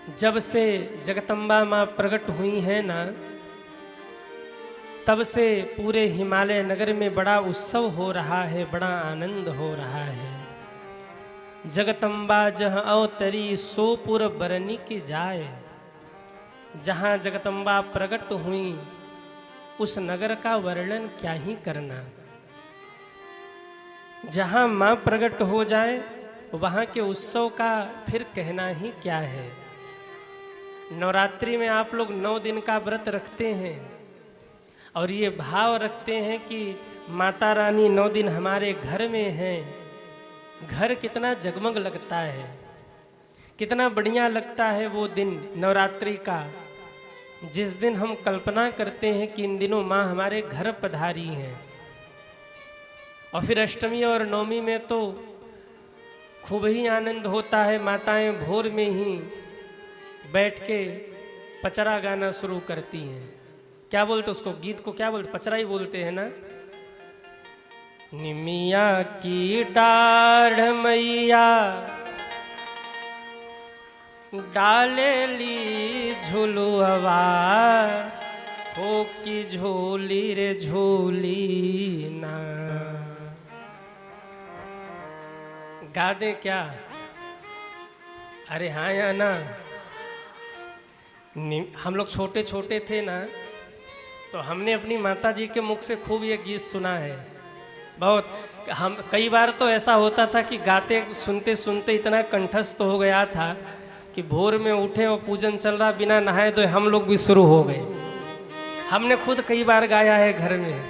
जब से जगदम्बा माँ प्रकट हुई हैं ना, तब से पूरे हिमालय नगर में बड़ा उत्सव हो रहा है, बड़ा आनंद हो रहा है। जगदम्बा जहाँ अवतरी सोपुर बरनी की जाए। जहाँ जगदम्बा प्रकट हुई उस नगर का वर्णन क्या ही करना। जहाँ माँ प्रकट हो जाए वहाँ के उत्सव का फिर कहना ही क्या है। नवरात्रि में आप लोग 9 दिन का व्रत रखते हैं और ये भाव रखते हैं कि माता रानी 9 दिन हमारे घर में हैं। घर कितना जगमग लगता है, कितना बढ़िया लगता है वो दिन नवरात्रि का, जिस दिन हम कल्पना करते हैं कि इन दिनों माँ हमारे घर पधारी हैं। और फिर अष्टमी और नवमी में तो खूब ही आनंद होता है। माताएं भोर में ही बैठ के पचरा गाना शुरू करती हैं। क्या बोलते उसको, गीत को क्या बोलते, पचरा ही बोलते हैं ना। निमिया की डाढ़ मैया डाले ली झुलुआ, हो की झोली रे झोली ना। गा दे क्या? अरे हाँ या ना। हम लोग छोटे छोटे थे ना, तो हमने अपनी माता जी के मुख से खूब ये गीत सुना है बहुत। हम कई बार तो ऐसा होता था कि गाते सुनते सुनते इतना कंठस्थ हो गया था कि भोर में उठे और पूजन चल रहा, बिना नहाए तो हम लोग भी शुरू हो गए। हमने खुद कई बार गाया है घर में।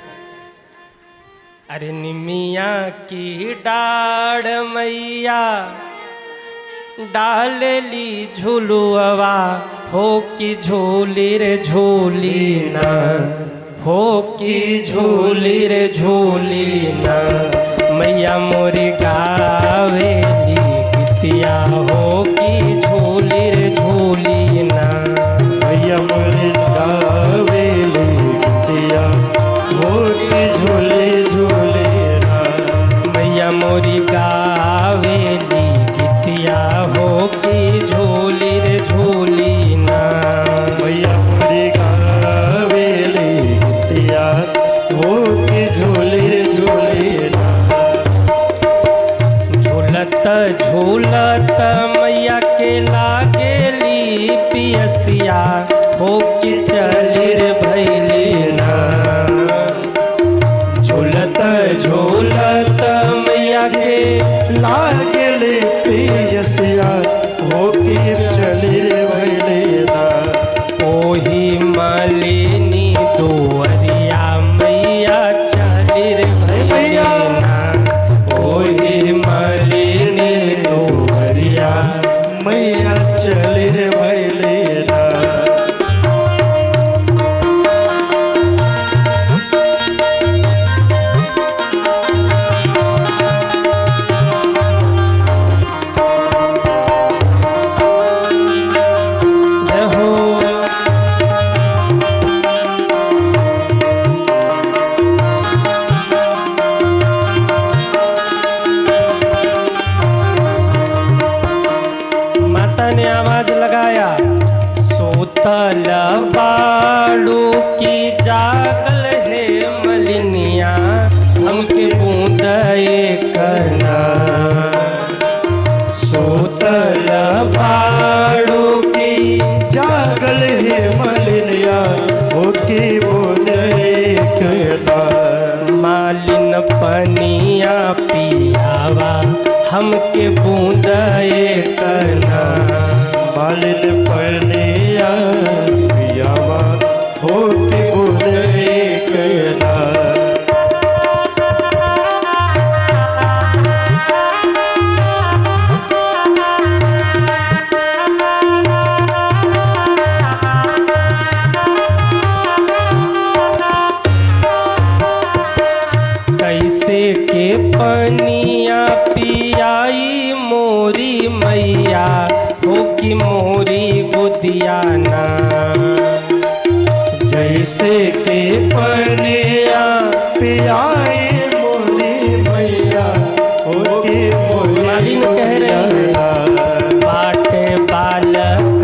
अरे निमिया की डाढ़ मैया डाल ली झुलुआ, हो की झोली रे झोली ना, हो की झोली रे झोली ना। मैया मोरी गावेली गीतिया, हो की झोली रे झोली ना। मैया मोरी गावेली गीतिया, हो की झोली झोली ना। मैया मोरी गावेली गीतिया, हो की झोली रे झोली ना। मैया मोरी गावेली गीतिया, हो की झोली झोली ना। झूलत झूलत मैया के लागेली पियसिया, हो की चली रे भैली ना। झूलत झूलत मैया के लागले पियसिया, हो की चली रे भैली ना। ओही मालिनी दुअरिया मैया चली रे भैली ना। ओही मालिनी दुअरिया मैया चली रे भैली ना। ने आवाज लगाया, सोतल बाड़ू की जागल है मलिनिया, हमके बूंद करना। सोतल बाड़ू की जागल है मलिनिया, हो की बूंद करना। मालिन पनिया पियावा, हमके बूंद करना। मालिन पनिया पियावा, हो की बूंद करना। कैसे के पनिया पियाई मोरी मैया, हो की मोरी गोदिया ना। जैसे के पनिया पियाई मोरी मैया, हो की मोरी मालिन कह रही है, बाटे बालक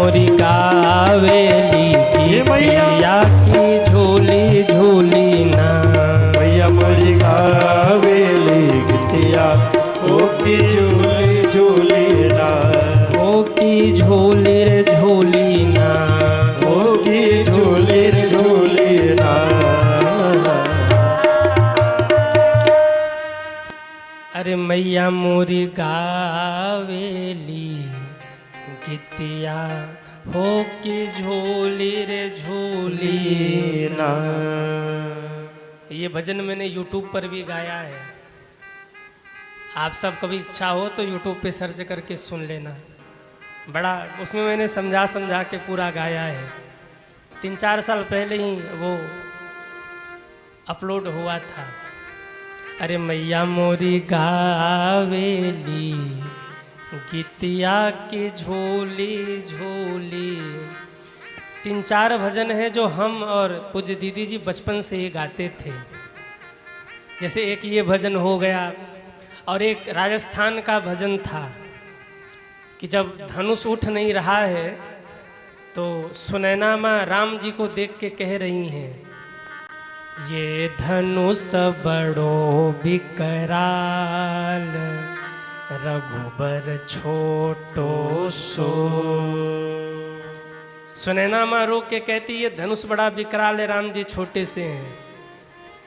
अरे मैया मोरी गावेली गीतिया हो के झोली रे झोली। ना ये भजन मैंने YouTube पर भी गाया है। आप सब कभी इच्छा हो तो YouTube पे सर्च करके सुन लेना। बड़ा उसमें मैंने समझा समझा के पूरा गाया है। 3-4 साल पहले ही वो अपलोड हुआ था। अरे मैया मोरी गावेली गीतिया के झोली झोली। 3-4 भजन हैं जो हम और पूज्य दीदी जी बचपन से ही गाते थे। जैसे एक ये भजन हो गया, और एक राजस्थान का भजन था कि जब धनुष उठ नहीं रहा है तो सुनैना माँ राम जी को देख के कह रही हैं, ये धनुष बड़ो विकराल रघुबर छोटो सो। सुनैना माँ रो के कहती ये धनुष बड़ा विकराल है, राम जी छोटे से हैं।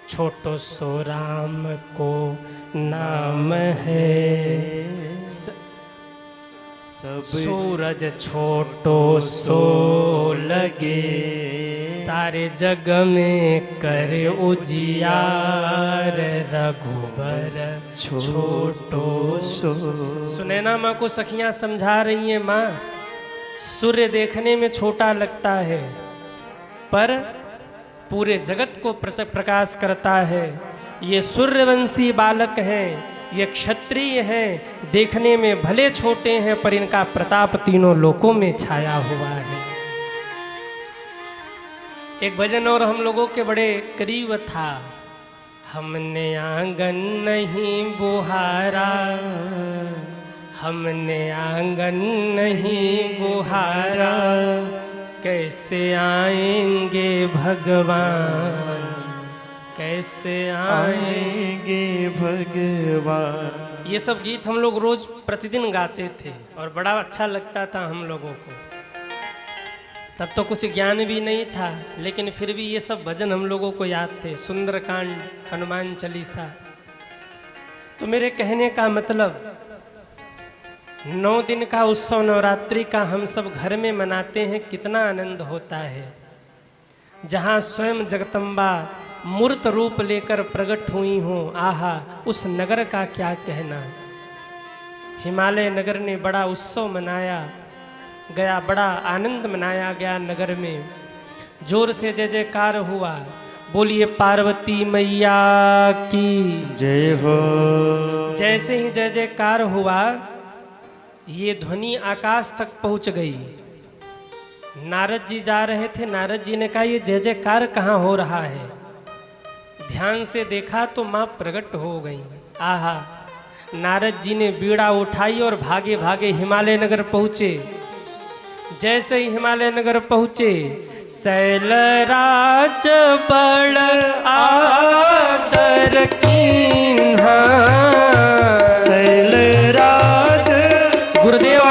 छोटो सो राम को नाम है, सूरज छोटो सो लगे, सारे जग में करे उजियार रघुबर छोटो सो। सुनैना माँ को सखियाँ समझा रही हैं, माँ सूर्य देखने में छोटा लगता है पर पूरे जगत को प्रकाश करता है। ये सूर्यवंशी बालक हैं, ये क्षत्रिय हैं, देखने में भले छोटे हैं पर इनका प्रताप तीनों लोकों में छाया हुआ है। एक भजन और हम लोगों के बड़े करीब था, हमने आंगन नहीं बुहारा, हमने आंगन नहीं बुहारा, कैसे आएंगे भगवान, कैसे आएंगे भगवान। ये सब गीत हम लोग रोज प्रतिदिन गाते थे और बड़ा अच्छा लगता था हम लोगों को। तब तो कुछ ज्ञान भी नहीं था, लेकिन फिर भी ये सब भजन हम लोगों को याद थे। सुंदरकांड, हनुमान चालीसा। तो मेरे कहने का मतलब 9 दिन का उत्सव नवरात्रि का हम सब घर में मनाते हैं, कितना आनंद होता है। जहाँ स्वयं जगदम्बा मूर्त रूप लेकर प्रकट हुई हों, आहा उस नगर का क्या कहना। हिमालय नगर ने बड़ा उत्सव मनाया गया, बड़ा आनंद मनाया गया नगर में। जोर से जय जयकार हुआ, बोलिए पार्वती मैया की जय हो। जैसे ही जय जयकार हुआ, ये ध्वनि आकाश तक पहुंच गई। नारद जी जा रहे थे, नारद जी ने कहा ये जय जयकार कहाँ हो रहा है। ध्यान से देखा तो माँ प्रकट हो गई। आहा, नारद जी ने बीड़ा उठाई और भागे भागे हिमालय नगर पहुँचे। जैसे ही हिमालय नगर पहुँचे, शैलराज बड़ आदर कीन्हा, शैलराज गुरुदेव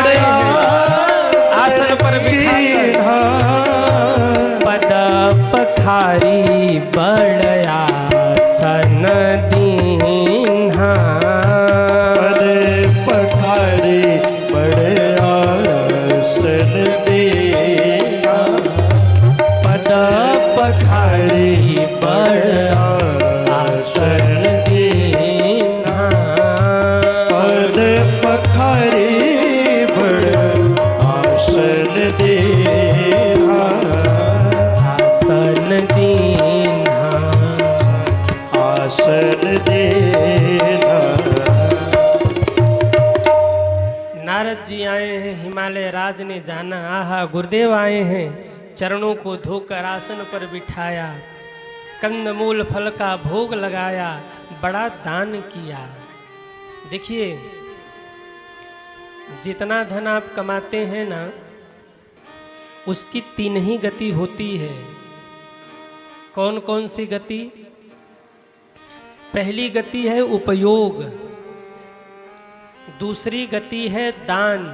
आसन पर बिठाकर पद पखारी बड़ आसन दीन्हा, पद पखारी बड़ आसन दीन्हा, पद पखारी बड़ आसन दीन्हा, पद पखारी बड़ आसन दीन्हा, आसन दीन्हा, आसन दीन्हा। नारद जी आए हैं, हिमालय राज ने जाना, आहा गुरुदेव आए हैं। चरणों को धोकर आसन पर बिठाया, कंदमूल फल का भोग लगाया, बड़ा दान किया। देखिए, जितना धन आप कमाते हैं ना, उसकी 3 ही गति होती है। कौन कौन सी गति? पहली गति है उपयोग, दूसरी गति है दान,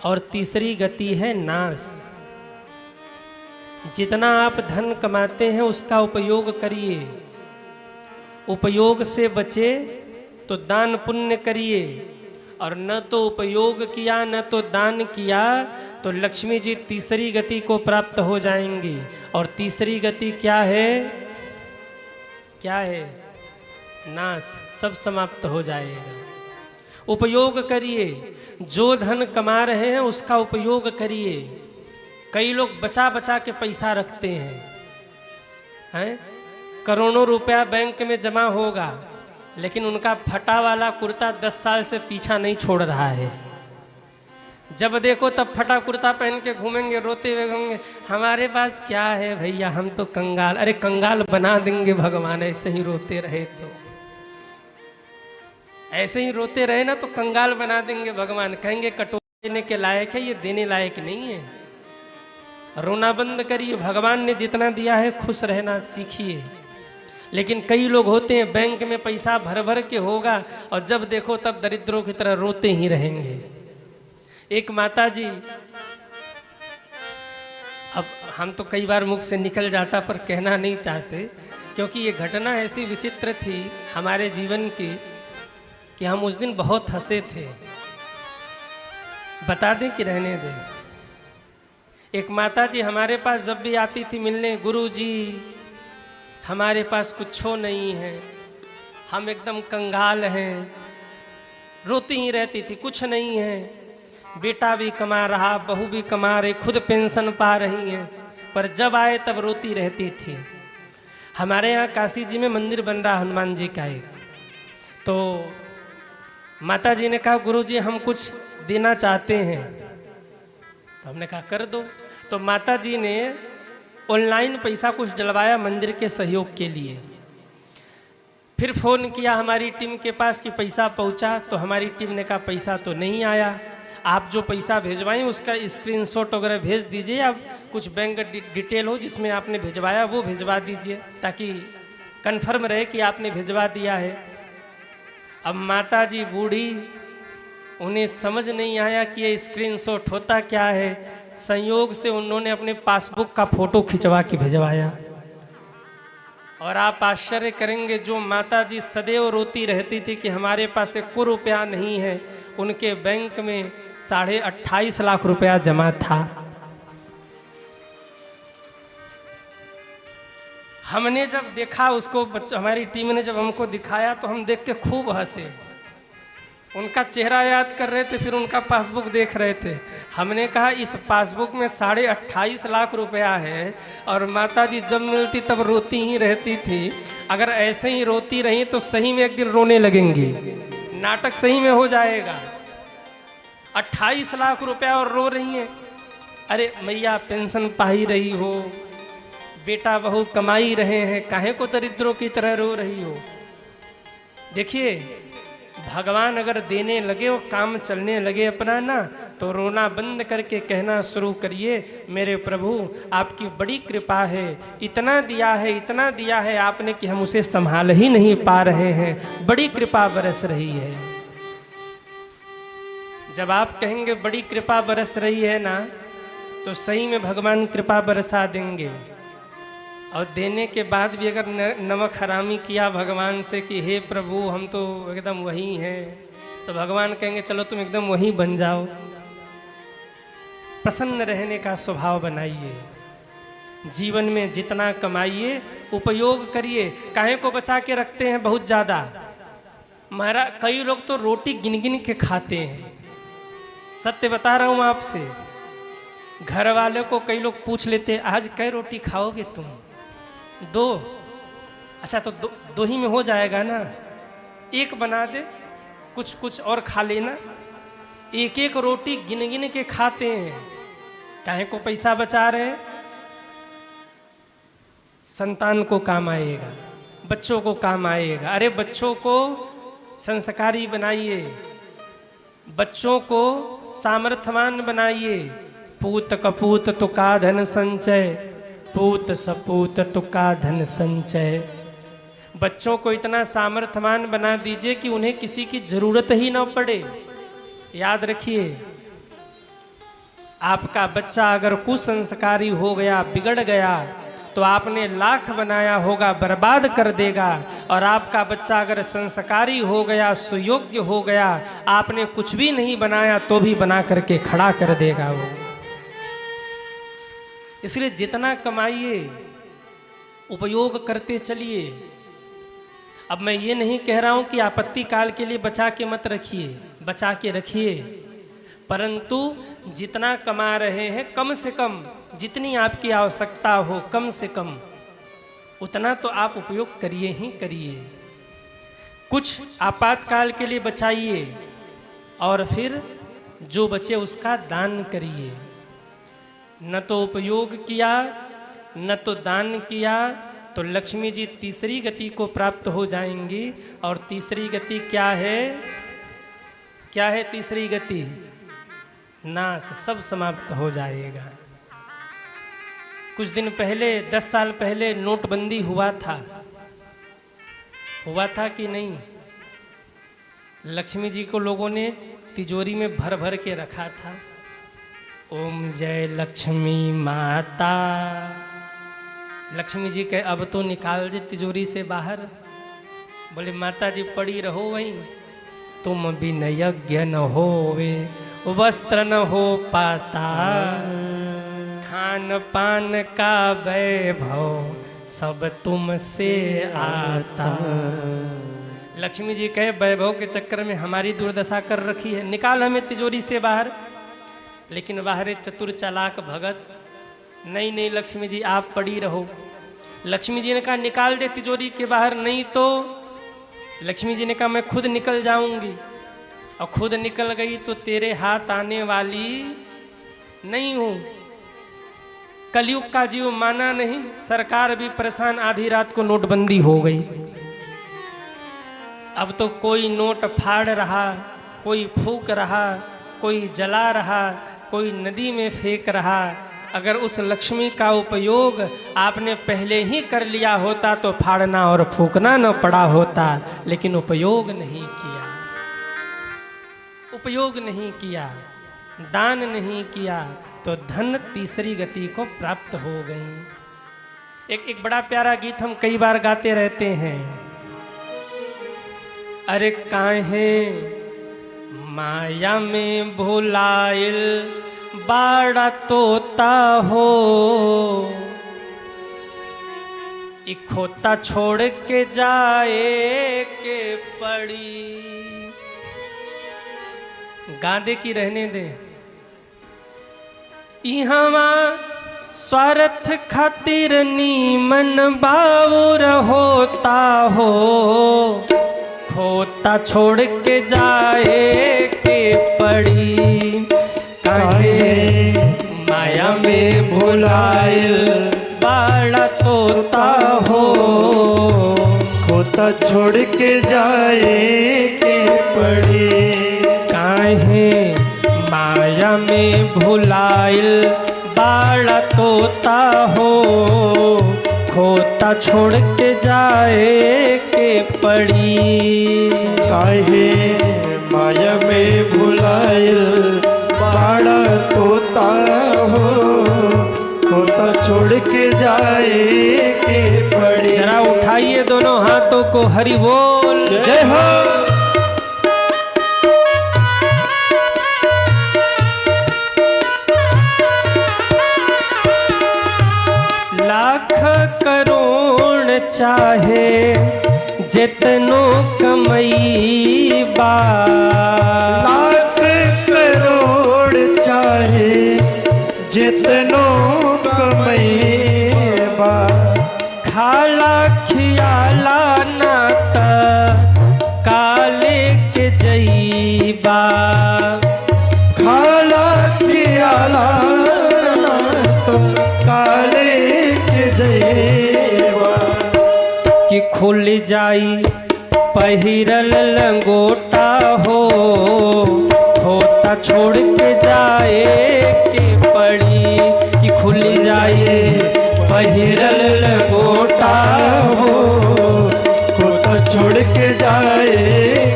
और तीसरी गति है नाश। जितना आप धन कमाते हैं उसका उपयोग करिए, उपयोग से बचे तो दान पुण्य करिए, और न तो उपयोग किया न तो दान किया तो लक्ष्मी जी तीसरी गति को प्राप्त हो जाएंगी। और तीसरी गति क्या है? क्या है? नाश, सब समाप्त हो जाएगा। उपयोग करिए, जो धन कमा रहे हैं उसका उपयोग करिए। कई लोग बचा बचा के पैसा रखते हैं, करोड़ों रुपया बैंक में जमा होगा, लेकिन उनका फटा वाला कुर्ता 10 साल से पीछा नहीं छोड़ रहा है। जब देखो तब फटा कुर्ता पहन के घूमेंगे, रोते हुए होंगे, हमारे पास क्या है भैया, हम तो कंगाल। अरे कंगाल बना देंगे भगवान, ऐसे ही रोते रहे तो। ऐसे ही रोते रहे ना तो कंगाल बना देंगे भगवान। कहेंगे कटोरा देने के लायक है, ये देने लायक नहीं है। रोना बंद करिए, भगवान ने जितना दिया है खुश रहना सीखिए। लेकिन कई लोग होते हैं बैंक में पैसा भर भर के होगा, और जब देखो तब दरिद्रों की तरह रोते ही रहेंगे। एक माता जी, अब हम तो कई बार मुख से निकल जाता पर कहना नहीं चाहते, क्योंकि ये घटना ऐसी विचित्र थी हमारे जीवन की कि हम उस दिन बहुत हंसे थे। बता दें कि रहने दें? एक माता जी हमारे पास जब भी आती थी मिलने, गुरु जी हमारे पास कुछो नहीं है, हम एकदम कंगाल हैं, रोती ही रहती थी, कुछ नहीं है। बेटा भी कमा रहा, बहू भी कमा रही, खुद पेंशन पा रही है, पर जब आए तब रोती रहती थी। हमारे यहाँ काशी जी में मंदिर बन रहा हनुमान जी का एक, तो माता जी ने कहा गुरु जी हम कुछ देना चाहते हैं। तो हमने कहा कर दो। तो माता जी ने ऑनलाइन पैसा कुछ डलवाया मंदिर के सहयोग के लिए। फिर फ़ोन किया हमारी टीम के पास कि पैसा पहुंचा, तो हमारी टीम ने कहा पैसा तो नहीं आया, आप जो पैसा भेजवाएं उसका स्क्रीनशॉट वगैरह भेज दीजिए, आप कुछ बैंक डिटेल हो जिसमें आपने भिजवाया वो भिजवा दीजिए, ताकि कंफर्म रहे कि आपने भिजवा दिया है। अब माता जी बूढ़ी, उन्हें समझ नहीं आया कि ये स्क्रीनशॉट होता क्या है। संयोग से उन्होंने अपने पासबुक का फोटो खिंचवा के भिजवाया। और आप आश्चर्य करेंगे, जो माता जी सदैव रोती रहती थी कि हमारे पास 1 रुपया नहीं है, उनके बैंक में 28.5 लाख रुपया जमा था। हमने जब देखा उसको, हमारी टीम ने जब हमको दिखाया तो हम देख के खूब हंसे। उनका चेहरा याद कर रहे थे, फिर उनका पासबुक देख रहे थे। हमने कहा इस पासबुक में 28.5 लाख रुपया है, और माता जी जब मिलती तब रोती ही रहती थी। अगर ऐसे ही रोती रही तो सही में एक दिन रोने लगेंगी, नाटक सही में हो जाएगा। 28 लाख रुपया और रो रही हैं। अरे मैया पेंशन पा ही रही हो, बेटा बहू कमाई रहे हैं, काहे को दरिद्रों की तरह रो रही हो? देखिए भगवान अगर देने लगे और काम चलने लगे अपना ना, तो रोना बंद करके कहना शुरू करिए, मेरे प्रभु आपकी बड़ी कृपा है, इतना दिया है आपने कि हम उसे संभाल ही नहीं पा रहे हैं, बड़ी कृपा बरस रही है। जब आप कहेंगे बड़ी कृपा बरस रही है ना, तो सही में भगवान कृपा बरसा देंगे। और देने के बाद भी अगर नमक हरामी किया भगवान से कि हे प्रभु हम तो एकदम वही हैं, तो भगवान कहेंगे चलो तुम एकदम वही बन जाओ। प्रसन्न रहने का स्वभाव बनाइए, जीवन में जितना कमाइए उपयोग करिए। काहे को बचा के रखते हैं बहुत ज़्यादा? महाराज कई लोग तो रोटी गिन गिन के खाते हैं, सत्य बता रहा हूँ आपसे। घर वाले को कई लोग पूछ लेते हैं आज कै रोटी खाओगे तुम? 2। अच्छा तो दो ही में हो जाएगा ना, 1 बना दे, कुछ और खा लेना। 1 रोटी गिन गिन के खाते हैं, काहे को पैसा बचा रहे हैं? संतान को काम आएगा, बच्चों को काम आएगा। अरे बच्चों को संस्कारी बनाइए, बच्चों को सामर्थ्यवान बनाइए। पूत कपूत तुका धन संचय, पूत सपूत तुका धन संचय। बच्चों को इतना सामर्थ्यवान बना दीजिए कि उन्हें किसी की जरूरत ही ना पड़े। याद रखिए, आपका बच्चा अगर कुसंस्कारी हो गया, बिगड़ गया, तो आपने लाख बनाया होगा बर्बाद कर देगा। और आपका बच्चा अगर संस्कारी हो गया, सुयोग्य हो गया, आपने कुछ भी नहीं बनाया तो भी बना करके खड़ा कर देगा वो। इसलिए जितना कमाइए उपयोग करते चलिए। अब मैं ये नहीं कह रहा हूं कि आपत्ति काल के लिए बचा के मत रखिए, बचा के रखिए, परंतु जितना कमा रहे हैं कम से कम जितनी आपकी आवश्यकता हो कम से कम उतना तो आप उपयोग करिए ही करिए। कुछ आपातकाल के लिए बचाइए और फिर जो बचे उसका दान करिए। न तो उपयोग किया न तो दान किया तो लक्ष्मी जी तीसरी गति को प्राप्त हो जाएंगी। और तीसरी गति क्या है? क्या है तीसरी गति? नाश, सब समाप्त हो जाएगा। कुछ दिन पहले 10 साल पहले नोटबंदी हुआ था कि नहीं? लक्ष्मी जी को लोगों ने तिजोरी में भर भर के रखा था। ओम जय लक्ष्मी माता। लक्ष्मी जी कहे अब तो निकाल दे तिजोरी से बाहर। बोले माता जी पड़ी रहो वहीं, तुम विनयज्ञ न होवे, वस्त्र न हो पाता, खान पान का वैभव सब तुमसे आता। लक्ष्मी जी कहे वैभव के चक्कर में हमारी दुर्दशा कर रखी है, निकाल हमें तिजोरी से बाहर। लेकिन बाहर चतुर चालाक भगत, नहीं नहीं लक्ष्मी जी आप पड़ी रहो। लक्ष्मी जी ने कहा निकाल दे तिजोरी के बाहर, नहीं तो लक्ष्मी जी ने कहा मैं खुद निकल जाऊंगी। और खुद निकल गई तो तेरे हाथ आने वाली नहीं हूं। कलयुग का जीव माना नहीं, सरकार भी परेशान, आधी रात को नोटबंदी हो गई। अब तो कोई नोट फाड़ रहा, कोई फूंक रहा, कोई जला रहा, कोई नदी में फेंक रहा। अगर उस लक्ष्मी का उपयोग आपने पहले ही कर लिया होता तो फाड़ना और फूंकना न पड़ा होता, लेकिन उपयोग नहीं किया, उपयोग नहीं किया, दान नहीं किया तो धन तीसरी गति को प्राप्त हो गई। एक बड़ा प्यारा गीत हम कई बार गाते रहते हैं। अरे काहे माया में भुलाइल बाड़ा तोता हो, खोता छोड़ के जाए के पड़ी। गादे की रहने दे। इहवा स्वार्थ खातिर नीमन बाउर होता हो, खोता छोड़ के जाए के पड़ी। काहे माया में भुलाइल बाड़ा तोता हो, खोता छोड़ के जाए के पड़ी। काहे माया में भुलाइल बाड़ा तोता हो, खोता छोड़ के जाए के पड़ी। काहे माया में भुलाइल बाड़ा तोता हो, खोता छोड़ के जाए के पड़ी। जरा उठाइए दोनों हाथों को, हरि बोल जय हो। लाख करोड़ चाहे जितनो कमई बा, लाख करोड़ चाहे जितनो कमैबा, खाला खियाला नाता काले के जईबा। खाला खियाला तो काले के जईबा। कि खुल जाई पहिरल लंगोटा हो, खोता छोड़ के जाए के पड़ी। कि खुल जाए पहिरल लंगोटा हो, खोता छोड़ के जाए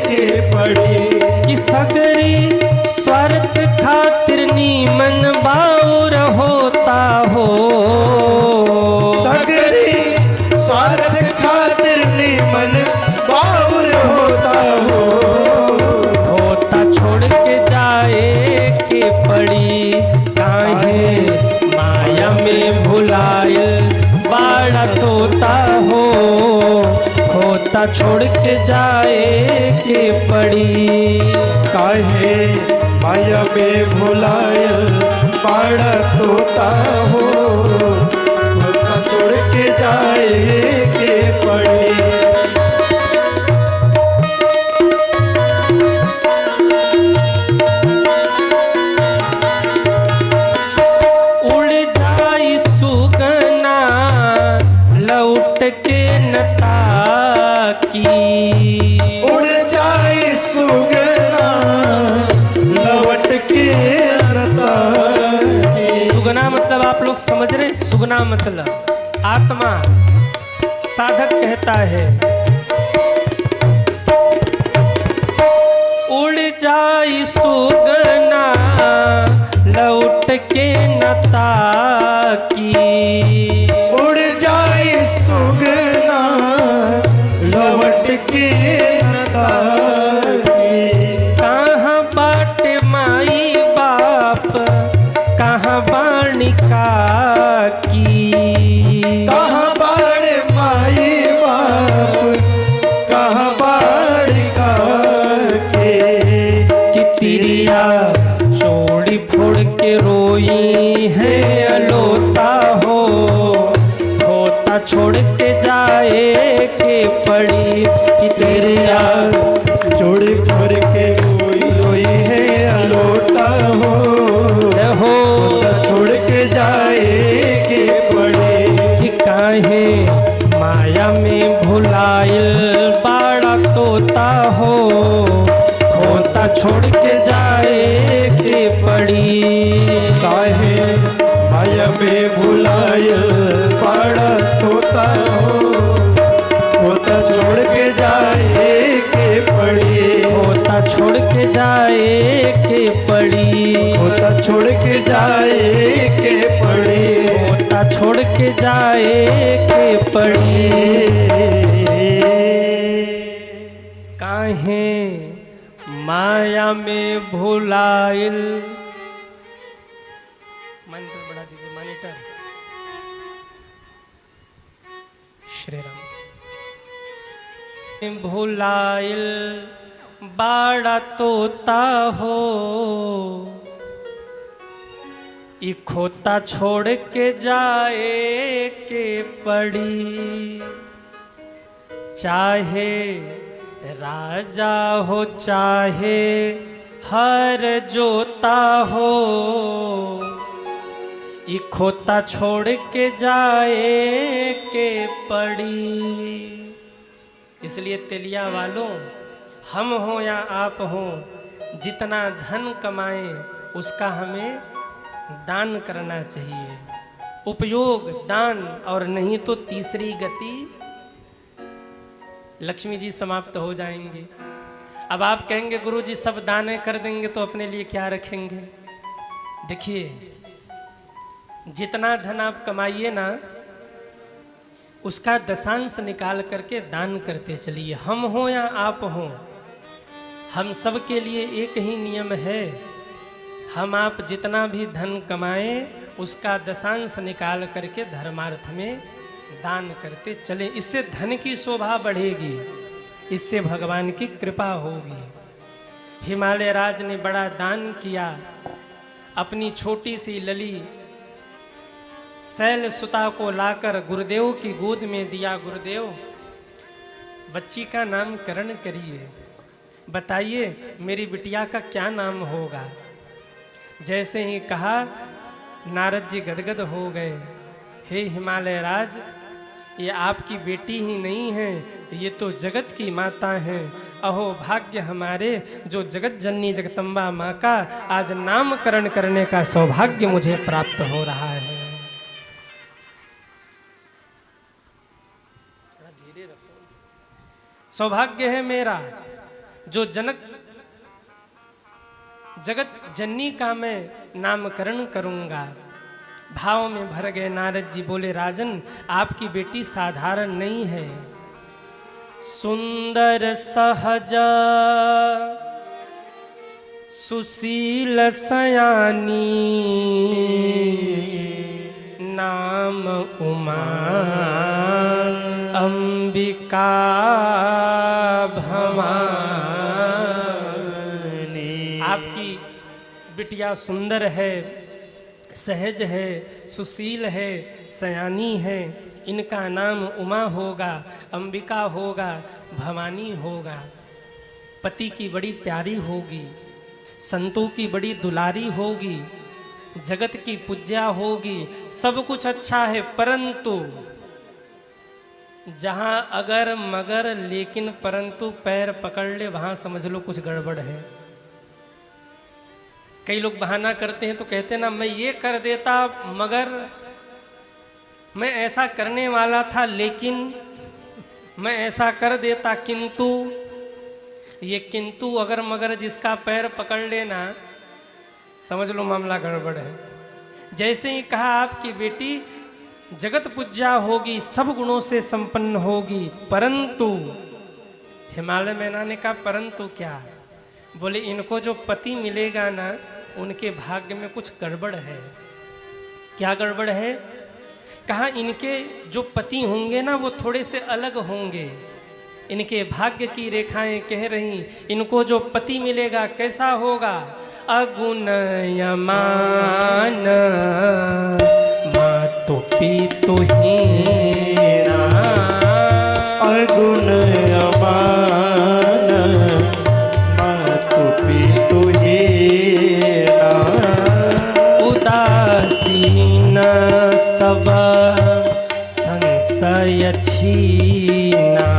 के पड़ी। कि सगरी स्वार्थ खातिर नीमन बाउर होता हो, सगरी स्वार्थ खातिर नीमन खोता छोड़ के जाए के पड़ी। काहे माया में भुलायल पाड़ा तोता हो, खोता छोड़ के जाए के पड़ी। के नता की उड़ जाए सुगना लौट के नता की। सुगना मतलब आप लोग समझ रहे हैं, सुगना मतलब आत्मा। साधक कहता है उड़ जाए सुगना लौट के नता की। सुगना लौट के नता की। कहाँ बाटे माई बाप कहाँ बाणिका की। कहाँ बाड़े माई बाप कहाँ बाणिका के। कि तिरिया चोड़ी फोड़ के रोई है अलोता हो, छोड़ के जाए के पड़ी। कि तेरे यार जोड़ी फोड़ के रोई है अलोटा हो, छोड़ के जाए के पड़ी। कि काहे माया में भुलायल बाड़ा तोता हो, खोता छोड़ के जाए के पड़ी। काहे माया में भुलायल पाड़ा तोता हो, खोता छोड़ के जाए के पड़ी। खोता छोड़ के जाए के पड़ी। खोता छोड़ के जाए के पड़ी। खोता छोड़ के जाए के पड़ी। काहे माया में भुलाइल। मॉनिटर बढ़ा दीजिए, मॉनिटर। श्री राम। भुलाइल बाड़ा तोता हो, ई खोता छोड़ के जाए के पड़ी। चाहे राजा हो चाहे हर जोता हो, ई खोता छोड़ के जाए के पड़ी। इसलिए तेलिया वालों, हम हो या आप हो, जितना धन कमाएं उसका हमें दान करना चाहिए। उपयोग दान, और नहीं तो तीसरी गति लक्ष्मी जी समाप्त हो जाएंगे। अब आप कहेंगे गुरुजी सब दान कर देंगे तो अपने लिए क्या रखेंगे। देखिए, जितना धन आप कमाइए ना, उसका दशांश निकाल करके दान करते चलिए। हम हो या आप हो, हम सब के लिए एक ही नियम है, हम आप जितना भी धन कमाएं उसका दशांश निकाल करके धर्मार्थ में दान करते चले। इससे धन की शोभा बढ़ेगी, इससे भगवान की कृपा होगी। हिमालय राज ने बड़ा दान किया, अपनी छोटी सी लली शैल सुता को लाकर गुरुदेव की गोद में दिया। गुरुदेव, बच्ची का नामकरण करिए, बताइए मेरी बिटिया का क्या नाम होगा। जैसे ही कहा, नारद जी गदगद हो गए। हे हिमालय राज, ये आपकी बेटी ही नहीं है, ये तो जगत की माता हैं। अहो भाग्य हमारे जो जगत जननी जगदम्बा माँ का आज नामकरण करने का सौभाग्य मुझे प्राप्त हो रहा है। सौभाग्य है मेरा जो जगत जननी का मैं नामकरण करूंगा। भाव में भर गए नारद जी, बोले राजन आपकी बेटी साधारण नहीं है, सुंदर सहज सुशील सयानी, नाम उमा अंबिका बिटिया सुंदर है, सहज है, सुशील है, सयानी है, इनका नाम उमा होगा, अंबिका होगा, भवानी होगा। पति की बड़ी प्यारी होगी, संतों की बड़ी दुलारी होगी, जगत की पूज्या होगी, सब कुछ अच्छा है, परंतु जहां अगर मगर लेकिन परंतु पैर पकड़ ले वहां समझ लो कुछ गड़बड़ है। कई लोग बहाना करते हैं तो कहते हैं ना, मैं ये कर देता मगर मैं ऐसा करने वाला था, लेकिन मैं ऐसा कर देता, किंतु ये किंतु अगर मगर जिसका पैर पकड़ लेना समझ लो मामला गड़बड़ है। जैसे ही कहा आपकी बेटी जगत पूज्या होगी, सब गुणों से संपन्न होगी, परंतु हिमालय मैना ने कहा परंतु क्या? बोले इनको जो पति मिलेगा ना उनके भाग्य में कुछ गड़बड़ है। क्या गड़बड़ है? कहा इनके जो पति होंगे ना वो थोड़े से अलग होंगे। इनके भाग्य की रेखाएं कह रही इनको जो पति मिलेगा कैसा होगा? अगुण यमान मातु पितु हीना, अगुण यमान मातु पितु हीना, उदासीन सब संशय छीना,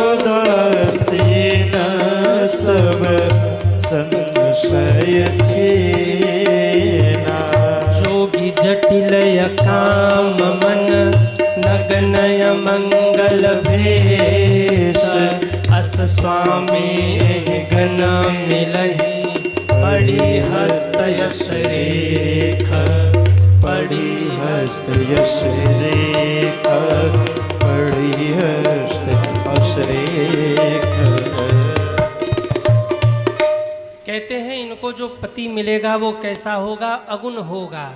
उदासीन सब संशय छीना, जोगी जटिल काम मन नग्नय मंगल भेष, अस स्वामी गण मिलहि पड़ी हस्त यश रेख, पड़ी हस्त यश रेख, पड़ी हस्त यश रेख। कहते हैं इनको जो पति मिलेगा वो कैसा होगा? अगुण होगा,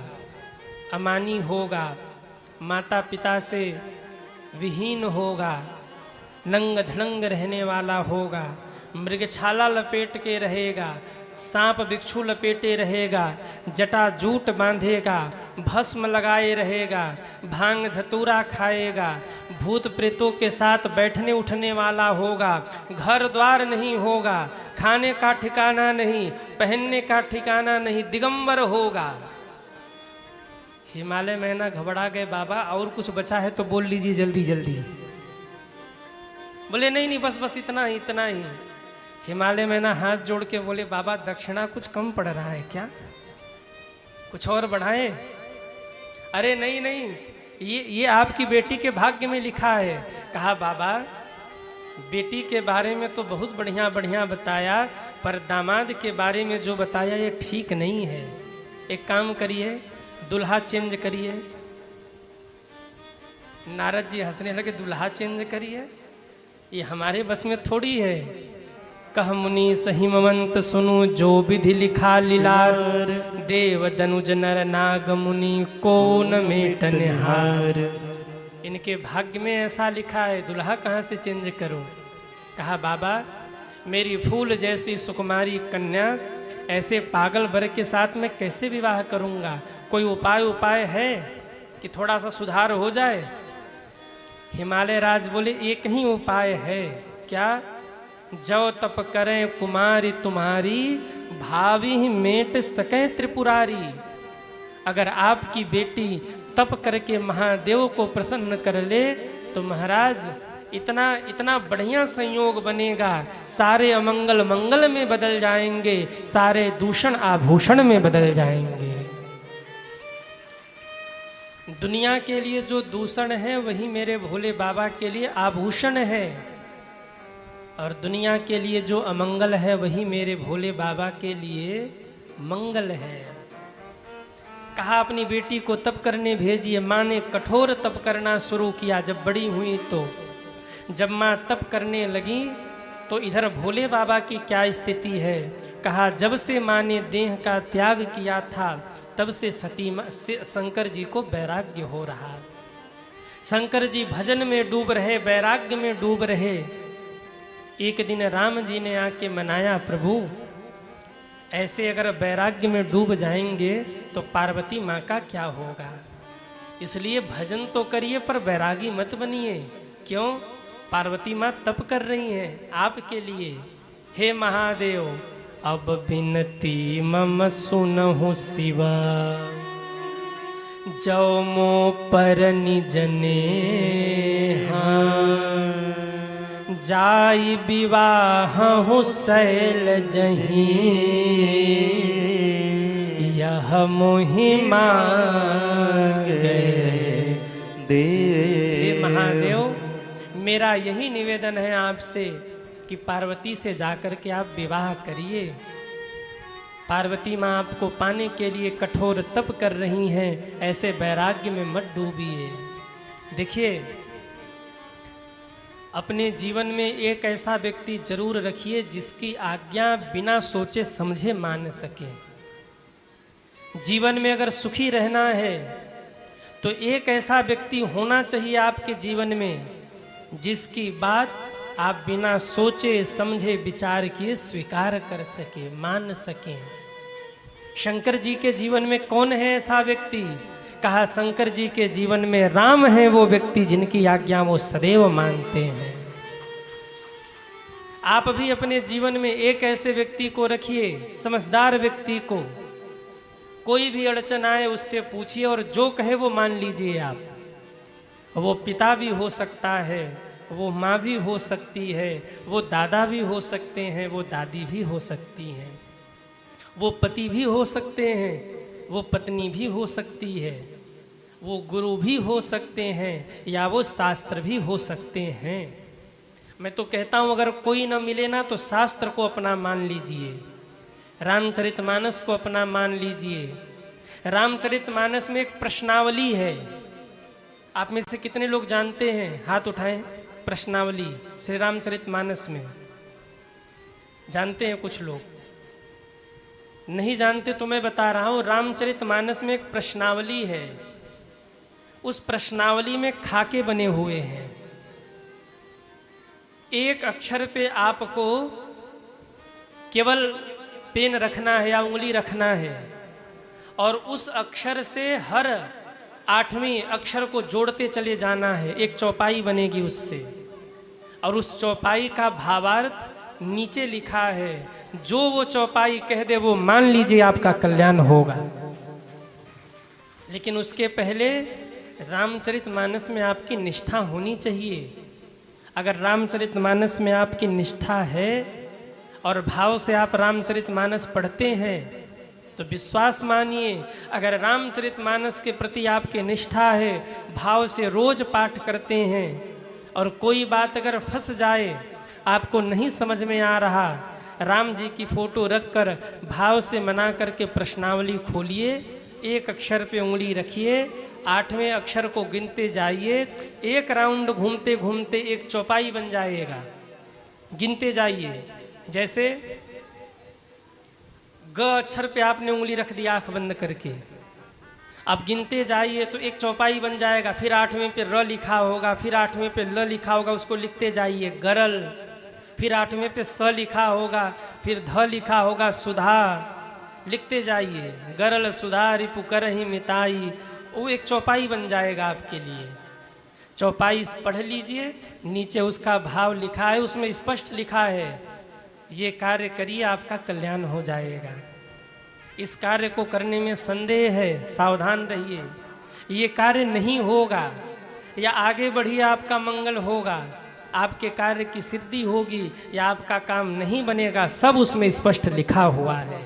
अमानी होगा, माता पिता से विहीन होगा, नंग धड़ंग रहने वाला होगा, मृगछाला लपेट के रहेगा, सांप बिच्छू लपेटे रहेगा, जटा जूट बांधेगा, भस्म लगाए रहेगा, भांग धतूरा खाएगा, भूत प्रेतों के साथ बैठने उठने वाला होगा, घर द्वार नहीं होगा, खाने का ठिकाना नहीं, पहनने का ठिकाना नहीं, दिगंबर होगा। हिमालय मैना घबरा गए, बाबा और कुछ बचा है तो बोल लीजिए जल्दी जल्दी। बोले नहीं नहीं बस बस इतना ही इतना ही। हिमालय मैना हाथ जोड़ के बोले बाबा दक्षिणा कुछ कम पड़ रहा है क्या, कुछ और बढ़ाएं? अरे नहीं नहीं ये आपकी बेटी के भाग्य में लिखा है। कहा बाबा बेटी के बारे में तो बहुत बढ़िया बढ़िया बताया, पर दामाद के बारे में जो बताया ये ठीक नहीं है। एक काम करिए दुल्हा चेंज करिए। नारद जी हंसने लगे, दुल्हा चेंज करिए, ये हमारे बस में थोड़ी है। कह मुनि सही ममंत सुनु जो विधि लिखा लीलार, देव दनुज नर नाग मुनि को न मेट निहार। इनके भाग्य में ऐसा लिखा है, दुल्हा कहाँ से चेंज करो? कहा बाबा मेरी फूल जैसी सुकुमारी कन्या ऐसे पागल वर्ग के साथ मैं कैसे विवाह करूँगा? कोई उपाय है कि थोड़ा सा सुधार हो जाए? हिमालय राज बोले एक ही उपाय है। क्या? जो तप करें कुमारी तुम्हारी, भावी मेट सके त्रिपुरारी। अगर आपकी बेटी तप करके महादेव को प्रसन्न कर ले तो महाराज इतना बढ़िया संयोग बनेगा, सारे अमंगल मंगल में बदल जाएंगे, सारे दूषण आभूषण में बदल जाएंगे। दुनिया के लिए जो दूषण है वही मेरे भोले बाबा के लिए आभूषण है, और दुनिया के लिए जो अमंगल है वही मेरे भोले बाबा के लिए मंगल है। कहा अपनी बेटी को तप करने भेजिए। माँ ने कठोर तप करना शुरू किया। जब बड़ी हुई तो जब माँ तप करने लगी तो इधर भोले बाबा की क्या स्थिति है? कहा जब से माँ ने देह का त्याग किया था तब से शंकर जी को वैराग्य हो रहा। शंकर जी भजन में डूब रहे, वैराग्य में डूब रहे। एक दिन राम जी ने आके मनाया, प्रभु ऐसे अगर वैराग्य में डूब जाएंगे तो पार्वती माँ का क्या होगा। इसलिए भजन तो करिए पर वैरागी मत बनिए। क्यों? पार्वती माँ तप कर रही हैं आपके लिए। हे महादेव अब बिनती मम सुनहु शिवा, जो मो पर निजने जाई विवाह हूँ शैल जही, यह मोहि मांगे दे। हे महादेव, मेरा यही निवेदन है आपसे कि पार्वती से जाकर के आप विवाह करिए। पार्वती माँ आपको पाने के लिए कठोर तप कर रही हैं, ऐसे वैराग्य में मत डूबिए। देखिए, अपने जीवन में एक ऐसा व्यक्ति जरूर रखिए जिसकी आज्ञा बिना सोचे समझे मान सके। जीवन में अगर सुखी रहना है तो एक ऐसा व्यक्ति होना चाहिए आपके जीवन में जिसकी बात आप बिना सोचे समझे विचार किए स्वीकार कर सके, मान सकें। शंकर जी के जीवन में कौन है ऐसा व्यक्ति? कहा शंकर जी के जीवन में राम है वो व्यक्ति जिनकी आज्ञा वो सदैव मानते हैं। आप भी अपने जीवन में एक ऐसे व्यक्ति को रखिए, समझदार व्यक्ति को। कोई भी अड़चन आए उससे पूछिए और जो कहे वो मान लीजिए आप। वो पिता भी हो सकता है, वो माँ भी हो सकती है, वो दादा भी हो सकते हैं, वो दादी भी हो सकती हैं, वो पति भी हो सकते हैं, वो पत्नी भी हो सकती है, वो गुरु भी हो सकते हैं या वो शास्त्र भी हो सकते हैं। मैं तो कहता हूँ अगर कोई न मिले ना तो शास्त्र को अपना मान लीजिए, रामचरितमानस को अपना मान लीजिए। रामचरितमानस में एक प्रश्नावली है, आप में से कितने लोग जानते हैं? हाथ उठाएं। प्रश्नावली श्री रामचरितमानस में जानते हैं? कुछ लोग नहीं जानते तो मैं बता रहा हूँ। रामचरितमानस में एक प्रश्नावली है, उस प्रश्नावली में खाके बने हुए हैं। एक अक्षर पे आपको केवल पेन रखना है या उंगली रखना है और उस अक्षर से हर 8वें अक्षर को जोड़ते चले जाना है। एक चौपाई बनेगी उससे और उस चौपाई का भावार्थ नीचे लिखा है। जो वो चौपाई कह दे वो मान लीजिए आपका कल्याण होगा। लेकिन उसके पहले रामचरितमानस में आपकी निष्ठा होनी चाहिए। अगर रामचरितमानस में आपकी निष्ठा है और भाव से आप रामचरितमानस पढ़ते हैं तो विश्वास मानिए, अगर रामचरितमानस के प्रति आपकी निष्ठा है, भाव से रोज पाठ करते हैं और कोई बात अगर फंस जाए, आपको नहीं समझ में आ रहा, राम जी की फोटो रखकर भाव से मना करके प्रश्नावली खोलिए, एक अक्षर पे उंगली रखिए, 8वें अक्षर को गिनते जाइए। एक राउंड घूमते घूमते एक चौपाई बन जाएगा। गिनते जाइए। जैसे ग अक्षर पे आपने उंगली रख दी आंख बंद करके, अब गिनते जाइए तो एक चौपाई बन जाएगा। फिर 8वें पे र लिखा होगा, फिर 8वें पे ल लिखा होगा, उसको लिखते जाइए गरल। फिर 8वें पे स लिखा होगा, फिर ध लिखा होगा सुधा, लिखते जाइए गरल सुधा रिपु करहि मिताई। वो एक चौपाई बन जाएगा आपके लिए। चौपाई पढ़ लीजिए, नीचे उसका भाव लिखा है, उसमें स्पष्ट लिखा है ये कार्य करिए आपका कल्याण हो जाएगा। इस कार्य को करने में संदेह है, सावधान रहिए। ये कार्य नहीं होगा या आगे बढ़िए आपका मंगल होगा, आपके कार्य की सिद्धि होगी या आपका काम नहीं बनेगा, सब उसमें स्पष्ट लिखा हुआ है।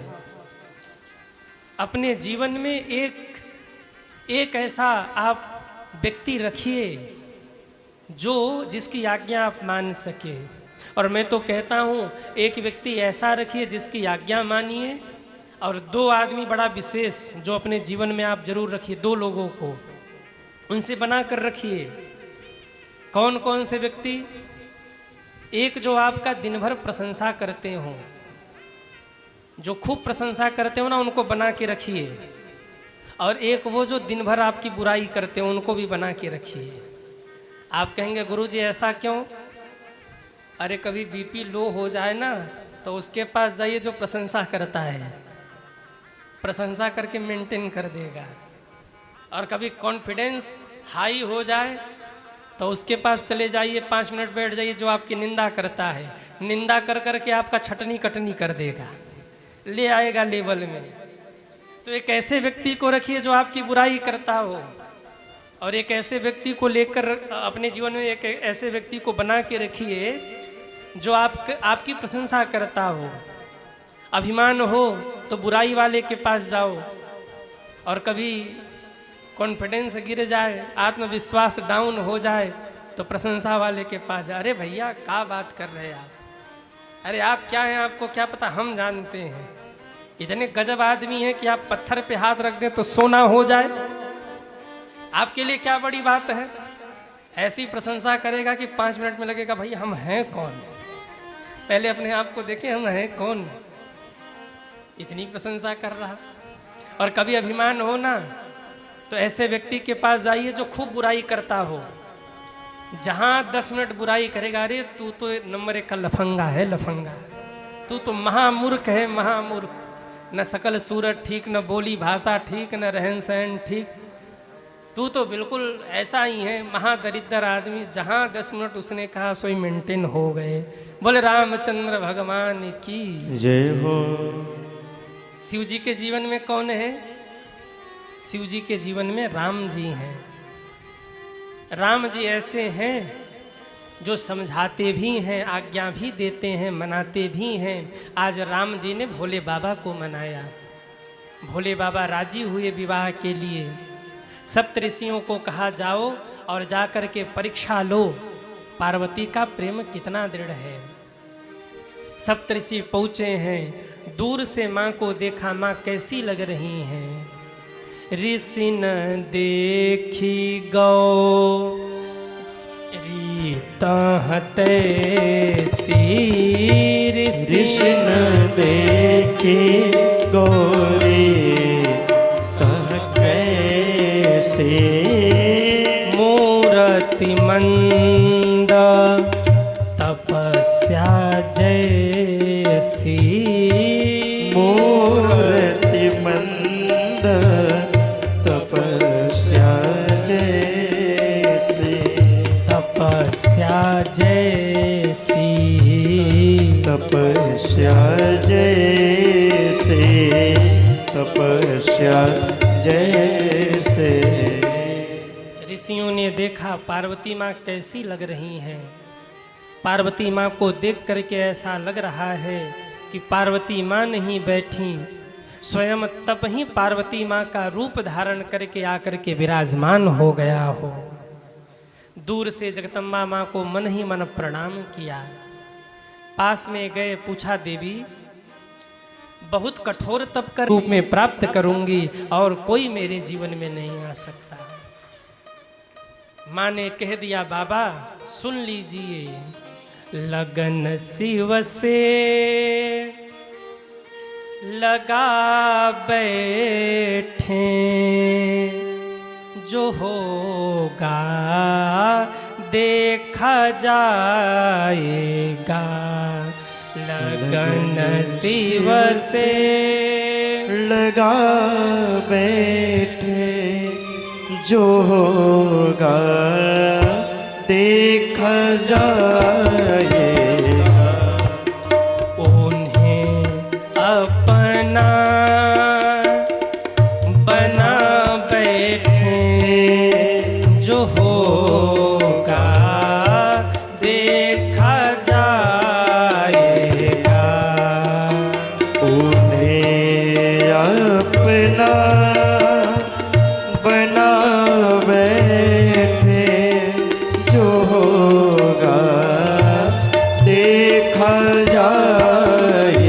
अपने जीवन में एक ऐसा आप व्यक्ति रखिए जो जिसकी आज्ञा आप मान सके। और मैं तो कहता हूँ एक व्यक्ति ऐसा रखिए जिसकी आज्ञा मानिए, और 2 आदमी बड़ा विशेष जो अपने जीवन में आप जरूर रखिए। 2 लोगों को उनसे बना कर रखिए। कौन कौन से व्यक्ति? एक जो आपका दिन भर प्रशंसा करते हो, जो खूब प्रशंसा करते हो ना, उनको बना के रखिए। और एक वो जो दिन भर आपकी बुराई करते हो, उनको भी बना के रखिए। आप कहेंगे गुरुजी ऐसा क्यों? अरे कभी बीपी लो हो जाए ना तो उसके पास जाइए जो प्रशंसा करता है, प्रशंसा करके मेंटेन कर देगा। और कभी कॉन्फिडेंस हाई हो जाए तो उसके पास चले जाइए, 5 मिनट बैठ जाइए, जो आपकी निंदा करता है, निंदा कर कर के आपका छटनी कटनी कर देगा, ले आएगा लेवल में। तो एक ऐसे व्यक्ति को रखिए जो आपकी बुराई करता हो, और एक ऐसे व्यक्ति को लेकर अपने जीवन में एक ऐसे व्यक्ति को बना के रखिए जो आपकी प्रशंसा करता हो। अभिमान हो तो बुराई वाले के पास जाओ, और कभी कॉन्फिडेंस गिर जाए, आत्मविश्वास डाउन हो जाए तो प्रशंसा वाले के पास जाए। अरे भैया क्या बात कर रहे हैं आप, अरे आप क्या हैं, आपको क्या पता, हम जानते हैं। इतने गजब आदमी हैं कि आप पत्थर पे हाथ रख दें तो सोना हो जाए, आपके लिए क्या बड़ी बात है। ऐसी प्रशंसा करेगा कि 5 मिनट में लगेगा भाई हम हैं कौन, पहले अपने आप को देखें हम हैं कौन, इतनी प्रशंसा कर रहा। और कभी अभिमान हो ना तो ऐसे व्यक्ति के पास जाइए जो खूब बुराई करता हो, जहाँ 10 मिनट बुराई करेगा, अरे तू तो नंबर 1 का लफंगा है, लफंगा, तू तो महामूर्ख है, महामूर्ख, न शकल सूरत ठीक, न बोली भाषा ठीक, न रहन सहन ठीक, तू तो बिल्कुल ऐसा ही है, महादरिद्र आदमी। जहाँ 10 मिनट उसने कहा सोई मेंटेन हो गए। बोले रामचंद्र भगवान की जय हो। शिव जी के जीवन में कौन है? शिव जी के जीवन में राम जी हैं। राम जी ऐसे हैं जो समझाते भी हैं, आज्ञा भी देते हैं, मनाते भी हैं। आज राम जी ने भोले बाबा को मनाया, भोले बाबा राजी हुए विवाह के लिए। सप्तऋषियों को कहा जाओ और जाकर के परीक्षा लो पार्वती का प्रेम कितना दृढ़ है। सप्तऋषि पहुँचे हैं, दूर से माँ को देखा, माँ कैसी लग रही हैं। ऋषि न देखी गौ रीता तैसी, ऋषि न देखे गौरी तह कैसे, मूरति मंद तपस्या जैसी, मूर्ति मंद तपस्या जैसे, तपस्या जैसी, तपस्या जैसे, तपस्या जैसे। ऋषियों ने देखा पार्वती माँ कैसी लग रही हैं। पार्वती माँ को देख करके ऐसा लग रहा है कि पार्वती माँ नहीं बैठी, स्वयं तब ही पार्वती माँ का रूप धारण करके आकर के विराजमान हो गया हो। दूर से जगदम्बा माँ को मन ही मन प्रणाम किया। पास में गए, पूछा देवी बहुत कठोर तप कर रूप में प्राप्त करूंगी और कोई मेरे जीवन में नहीं आ सकता। माँ ने कह दिया बाबा सुन लीजिए, लगन शिव से लगा बैठे, जो होगा देखा जाएगा। लगन शिव से लगा बैठे, जो होगा देखा जाएगा। उन्हें अपना बना बैठे, जो होगा देखा जाएगा। उन्हें अपना बना बैठे, जो होगा देखा जाएगा।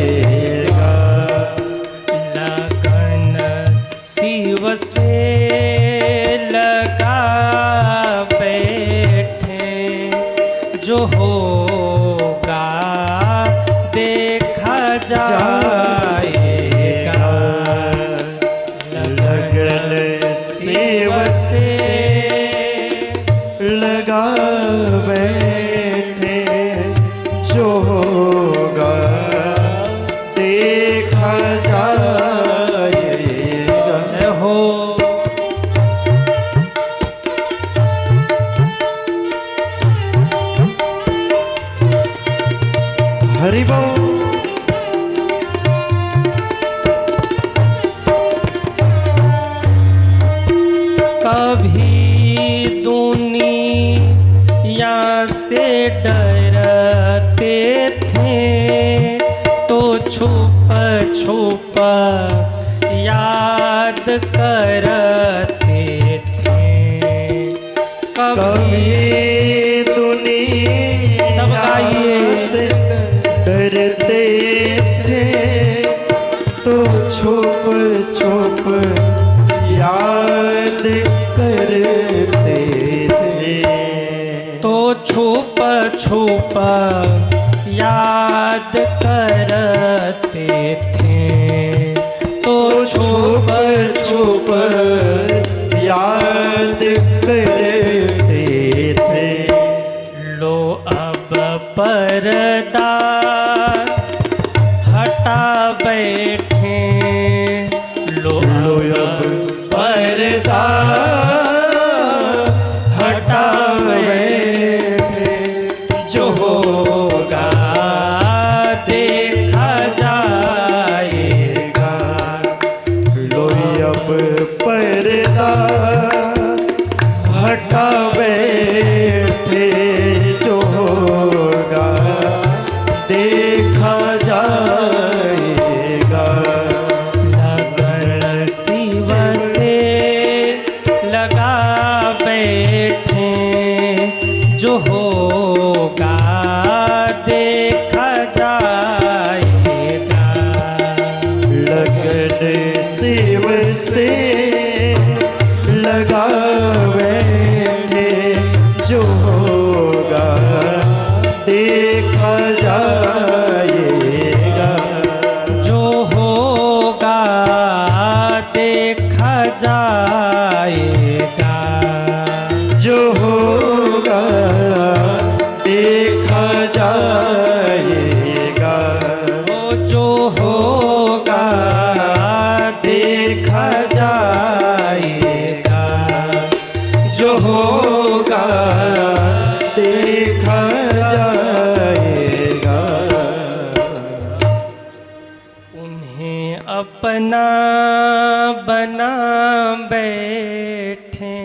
लगन शिव से लगा बैठे, जो होगा देखा जाएगा। लगन शिव से लगा बैठे, जो होगा से डरते थे तो छुप छुप याद करते थे। कभी दुनिया सब गाइए। से डरते थे तो छुप छुप याद करते थे। तो छुप छुप याद करते थे। तो छुप छुप याद करते थे। लो अब पर्दा हटा बैठे। लो अब पर्दा हटा बैठे। जो होगा देखा जाएगा। लो अब पर्दा हटा बैठे। जो होगा देखा जाएगा। लगन शिव से लगा बैठे। जो होगा देखा जाएगा। लगन शिव से लगा बैठे। जो होगा देखा जाएगा। जो होगा देखा जाएगा। जो होगा देखा जाएगा। वो जो होगा देखा जाएगा। जो होगा देखा जाएगा। उन्हें अपना बना बैठे।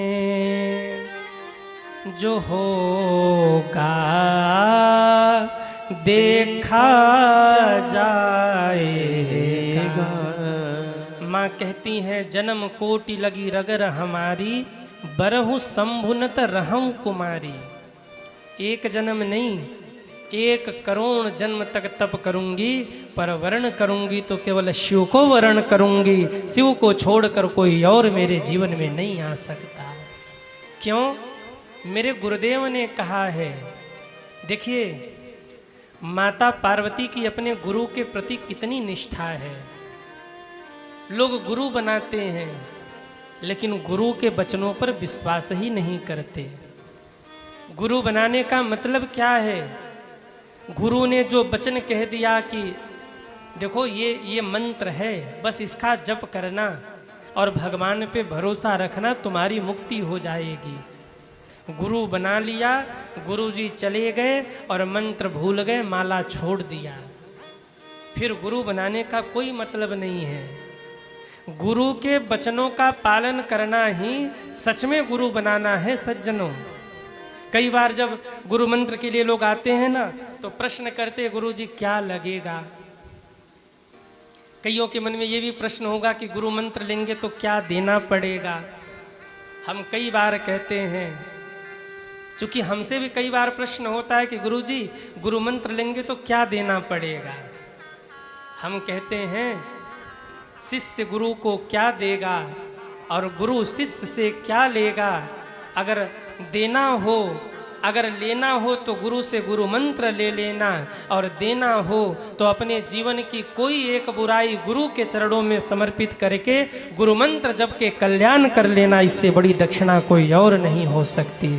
जो होगा देखा जाएगा। माँ कहती है जन्म कोटि लगी रगर हमारी, बरहु शंभुनत रहूं कुमारी। एक जन्म नहीं 1 करोड़ जन्म तक तप करूंगी, पर वर्ण करूंगी तो केवल शिव को वर्ण करूंगी। शिव को छोड़कर कोई और मेरे जीवन में नहीं आ सकता। क्यों? मेरे गुरुदेव ने कहा है। देखिए माता पार्वती की अपने गुरु के प्रति कितनी निष्ठा है। लोग गुरु बनाते हैं लेकिन गुरु के वचनों पर विश्वास ही नहीं करते। गुरु बनाने का मतलब क्या है? गुरु ने जो वचन कह दिया कि देखो ये मंत्र है, बस इसका जप करना और भगवान पे भरोसा रखना, तुम्हारी मुक्ति हो जाएगी। गुरु बना लिया, गुरु जी चले गए और मंत्र भूल गए, माला छोड़ दिया। फिर गुरु बनाने का कोई मतलब नहीं है। गुरु के वचनों का पालन करना ही सच में गुरु बनाना है सज्जनों। कई बार जब गुरु मंत्र के लिए लोग आते हैं ना, तो प्रश्न करते गुरु जी क्या लगेगा। कईयों के मन में ये भी प्रश्न होगा कि गुरु मंत्र लेंगे तो क्या देना पड़ेगा। हम कई बार कहते हैं, चूंकि हमसे भी कई बार प्रश्न होता है कि गुरु जी गुरु मंत्र लेंगे तो क्या देना पड़ेगा। हम कहते हैं शिष्य गुरु को क्या देगा और गुरु शिष्य से क्या लेगा। अगर देना हो, अगर लेना हो तो गुरु से गुरु मंत्र ले लेना, और देना हो तो अपने जीवन की कोई एक बुराई गुरु के चरणों में समर्पित करके गुरु मंत्र जप के कल्याण कर लेना। इससे बड़ी दक्षिणा कोई और नहीं हो सकती।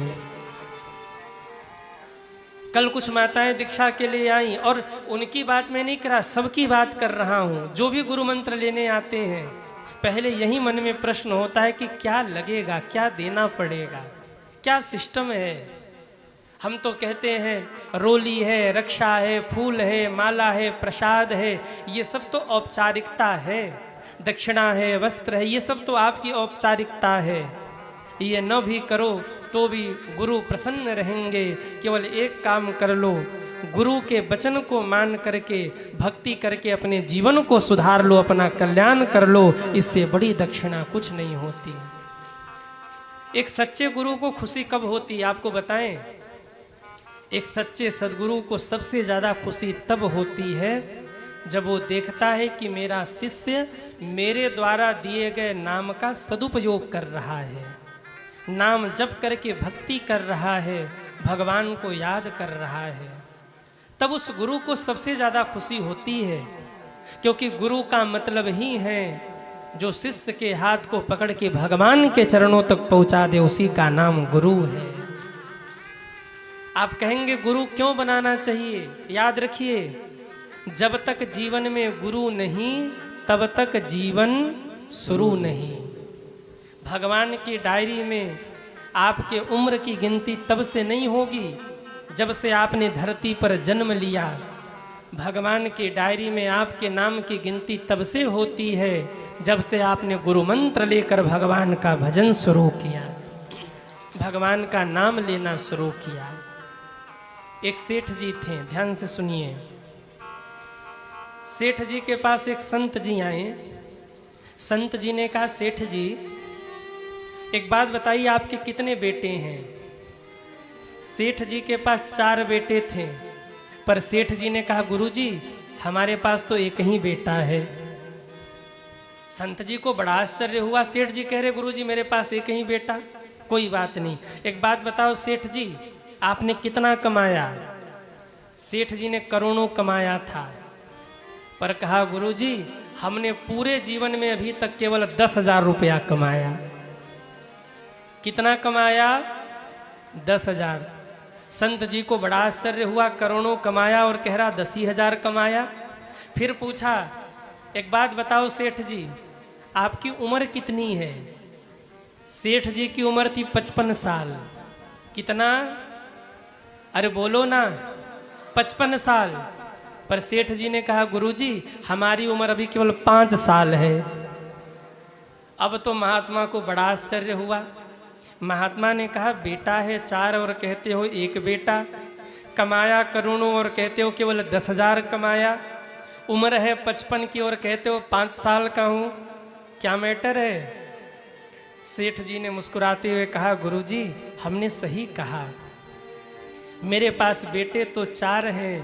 कल कुछ माताएं दीक्षा के लिए आई और उनकी बात मैं नहीं कर रहा, सबकी बात कर रहा हूँ। जो भी गुरु मंत्र लेने आते हैं पहले यही मन में प्रश्न होता है कि क्या लगेगा, क्या देना पड़ेगा, क्या सिस्टम है। हम तो कहते हैं रोली है, रक्षा है, फूल है, माला है, प्रसाद है, ये सब तो औपचारिकता है। दक्षिणा है, वस्त्र है, ये सब तो आपकी औपचारिकता है। ये न भी करो तो भी गुरु प्रसन्न रहेंगे। केवल एक काम कर लो, गुरु के वचन को मान करके भक्ति करके अपने जीवन को सुधार लो, अपना कल्याण कर लो। इससे बड़ी दक्षिणा कुछ नहीं होती। एक सच्चे गुरु को खुशी कब होती है आपको बताएं? एक सच्चे सद्गुरु को सबसे ज़्यादा खुशी तब होती है जब वो देखता है कि मेरा शिष्य मेरे द्वारा दिए गए नाम का सदुपयोग कर रहा है, नाम जप करके भक्ति कर रहा है, भगवान को याद कर रहा है। तब उस गुरु को सबसे ज़्यादा खुशी होती है, क्योंकि गुरु का मतलब ही है जो शिष्य के हाथ को पकड़ के भगवान के चरणों तक पहुंचा दे, उसी का नाम गुरु है। आप कहेंगे गुरु क्यों बनाना चाहिए? याद रखिए, जब तक जीवन में गुरु नहीं तब तक जीवन शुरू नहीं। भगवान की डायरी में आपके उम्र की गिनती तब से नहीं होगी जब से आपने धरती पर जन्म लिया। भगवान की डायरी में आपके नाम की गिनती तब से होती है जब से आपने गुरु मंत्र लेकर भगवान का भजन शुरू किया, भगवान का नाम लेना शुरू किया। एक सेठ जी थे, ध्यान से सुनिए। सेठ जी के पास एक संत जी आए। संत जी ने कहा, सेठ जी एक बात बताइए, आपके कितने बेटे हैं? सेठ जी के पास 4 बेटे थे, पर सेठ जी ने कहा, गुरुजी हमारे पास तो एक ही बेटा है। संत जी को बड़ा आश्चर्य हुआ। सेठ जी कह रहे, गुरुजी मेरे पास एक ही बेटा, कोई बात नहीं। एक बात बताओ सेठ जी, आपने कितना कमाया? सेठ जी ने करोड़ों कमाया था, पर कहा, गुरुजी हमने पूरे जीवन में अभी तक केवल 10,000 रुपया कमाया। कितना कमाया? 10,000। संत जी को बड़ा आश्चर्य हुआ, करोड़ों कमाया और कह रहा 10,000 कमाया। फिर पूछा, एक बात बताओ सेठ जी, आपकी उम्र कितनी है? सेठ जी की उम्र थी 55 साल। कितना? अरे बोलो ना, 55 साल। पर सेठ जी ने कहा, गुरुजी हमारी उम्र अभी केवल 5 साल है। अब तो महात्मा को बड़ा आश्चर्य हुआ। महात्मा ने कहा, बेटा है 4 और कहते हो एक बेटा, कमाया करोड़ों और कहते हो केवल 10,000 कमाया, उम्र है 55 की और कहते हो 5 साल का हूँ, क्या मैटर है? सेठ जी ने मुस्कुराते हुए कहा, गुरुजी हमने सही कहा। मेरे पास बेटे तो 4 हैं,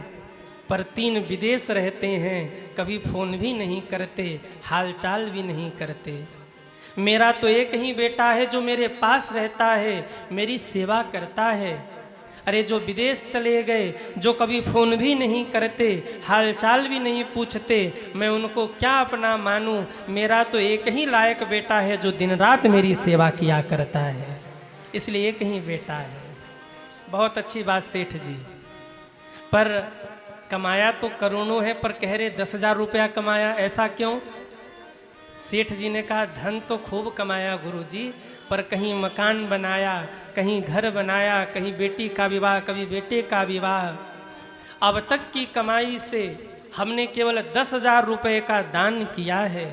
पर 3 विदेश रहते हैं, कभी फ़ोन भी नहीं करते, हालचाल भी नहीं करते। मेरा तो एक ही बेटा है जो मेरे पास रहता है, मेरी सेवा करता है। अरे जो विदेश चले गए, जो कभी फ़ोन भी नहीं करते, हालचाल भी नहीं पूछते, मैं उनको क्या अपना मानूं? मेरा तो एक ही लायक बेटा है जो दिन रात मेरी सेवा किया करता है, इसलिए एक ही बेटा है। बहुत अच्छी बात सेठ जी, पर कमाया तो करोड़ों है, पर कह रहे 10,000 रुपया कमाया, ऐसा क्यों? सेठ जी ने कहा, धन तो खूब कमाया गुरुजी, पर कहीं मकान बनाया, कहीं घर बनाया, कहीं बेटी का विवाह, कभी बेटे का विवाह। अब तक की कमाई से हमने केवल 10,000 रुपये का दान किया है।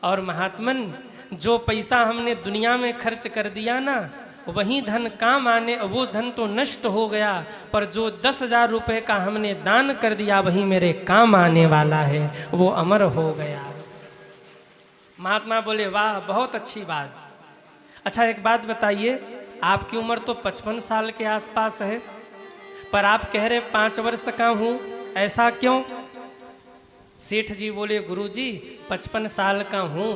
और महात्मन, जो पैसा हमने दुनिया में खर्च कर दिया ना, वही धन काम आने, वो धन तो नष्ट हो गया, पर जो 10,000 रुपये का हमने दान कर दिया वही मेरे काम आने वाला है, वो अमर हो गया। महात्मा बोले, वाह बहुत अच्छी बात। अच्छा एक बात बताइए, आपकी उम्र तो 55 साल के आसपास है, पर आप कह रहे 5 वर्ष का हूँ, ऐसा क्यों? सेठ जी बोले, गुरुजी 55 साल का हूँ,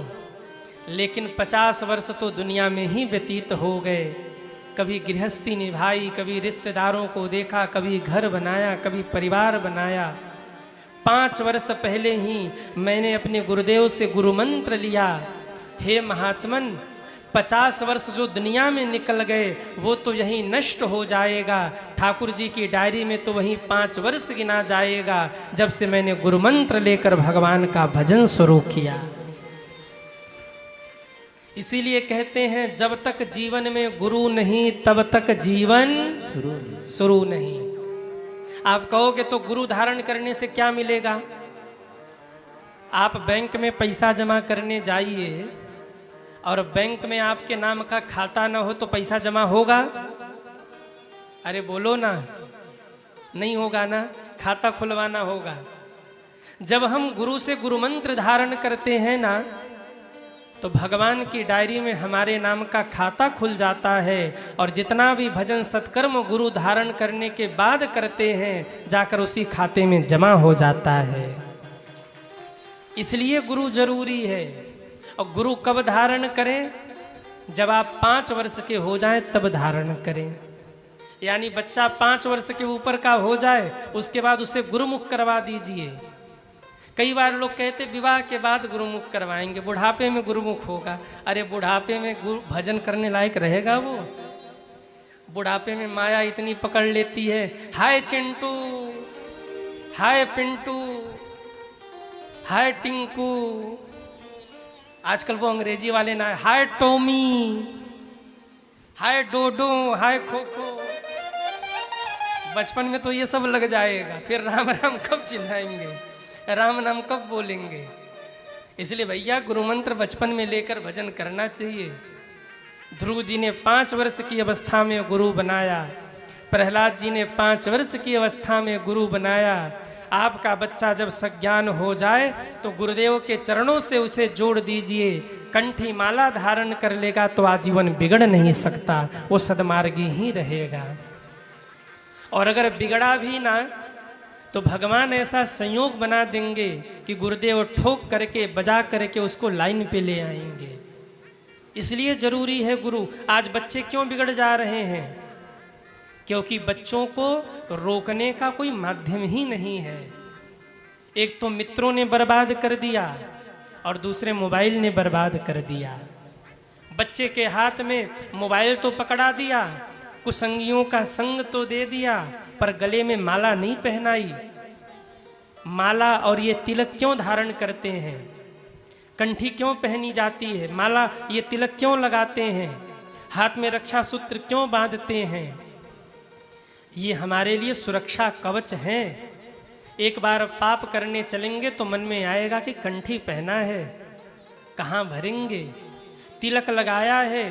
लेकिन 50 वर्ष तो दुनिया में ही व्यतीत हो गए। कभी गृहस्थी निभाई, कभी रिश्तेदारों को देखा, कभी घर बनाया, कभी परिवार बनाया। 5 वर्ष पहले ही मैंने अपने गुरुदेव से गुरु मंत्र लिया, हे महात्मन 50 वर्ष जो दुनिया में निकल गए वो तो यहीं नष्ट हो जाएगा, ठाकुर जी की डायरी में तो वहीं 5 वर्ष गिना जाएगा जब से मैंने गुरु मंत्र लेकर भगवान का भजन शुरू किया। इसीलिए कहते हैं जब तक जीवन में गुरु नहीं तब तक जीवन शुरू नहीं। आप कहोगे तो गुरु धारण करने से क्या मिलेगा? आप बैंक में पैसा जमा करने जाइए, और बैंक में आपके नाम का खाता ना हो तो पैसा जमा होगा? अरे बोलो ना, नहीं होगा ना। खाता खुलवाना होगा। जब हम गुरु से गुरु मंत्र धारण करते हैं ना, तो भगवान की डायरी में हमारे नाम का खाता खुल जाता है। और जितना भी भजन सत्कर्म गुरु धारण करने के बाद करते हैं, जाकर उसी खाते में जमा हो जाता है। इसलिए गुरु जरूरी है। और गुरु कब धारण करें? जब आप 5 वर्ष के हो जाएं तब धारण करें। यानी बच्चा 5 वर्ष के ऊपर का हो जाए, उसके बाद उसे गुरुमुख करवा दीजिए। कई बार लोग कहते विवाह के बाद गुरुमुख करवाएंगे, बुढ़ापे में गुरुमुख होगा। अरे बुढ़ापे में भजन करने लायक रहेगा वो? बुढ़ापे में माया इतनी पकड़ लेती है, हाय चिंटू, हाय पिंटू, हाय टिंकू। आजकल वो अंग्रेजी वाले ना, हाय टॉमी, हाय डोडो, हाय खोखो। बचपन में तो ये सब लग जाएगा, फिर राम राम कब चिल्लाएंगे, राम नाम कब बोलेंगे। इसलिए भैया गुरु मंत्र बचपन में लेकर भजन करना चाहिए। ध्रुव जी ने 5 वर्ष की अवस्था में गुरु बनाया, प्रहलाद जी ने 5 वर्ष की अवस्था में गुरु बनाया। आपका बच्चा जब सज्ञान हो जाए तो गुरुदेव के चरणों से उसे जोड़ दीजिए। कंठी माला धारण कर लेगा तो आजीवन बिगड़ नहीं सकता, वो सदमार्गी ही रहेगा। और अगर बिगड़ा भी ना तो भगवान ऐसा संयोग बना देंगे कि गुरुदेव ठोक करके बजा करके उसको लाइन पे ले आएंगे। इसलिए जरूरी है गुरु। आज बच्चे क्यों बिगड़ जा रहे हैं? क्योंकि बच्चों को रोकने का कोई माध्यम ही नहीं है। एक तो मित्रों ने बर्बाद कर दिया और दूसरे मोबाइल ने बर्बाद कर दिया। बच्चे के हाथ में मोबाइल तो पकड़ा दिया, कुसंगियों का संग तो दे दिया, पर गले में माला नहीं पहनाई। माला और ये तिलक क्यों धारण करते हैं? कंठी क्यों पहनी जाती है? माला ये तिलक क्यों लगाते हैं? हाथ में रक्षा सूत्र क्यों बांधते हैं? ये हमारे लिए सुरक्षा कवच है। एक बार पाप करने चलेंगे तो मन में आएगा कि कंठी पहना है, कहाँ भरेंगे? तिलक लगाया है,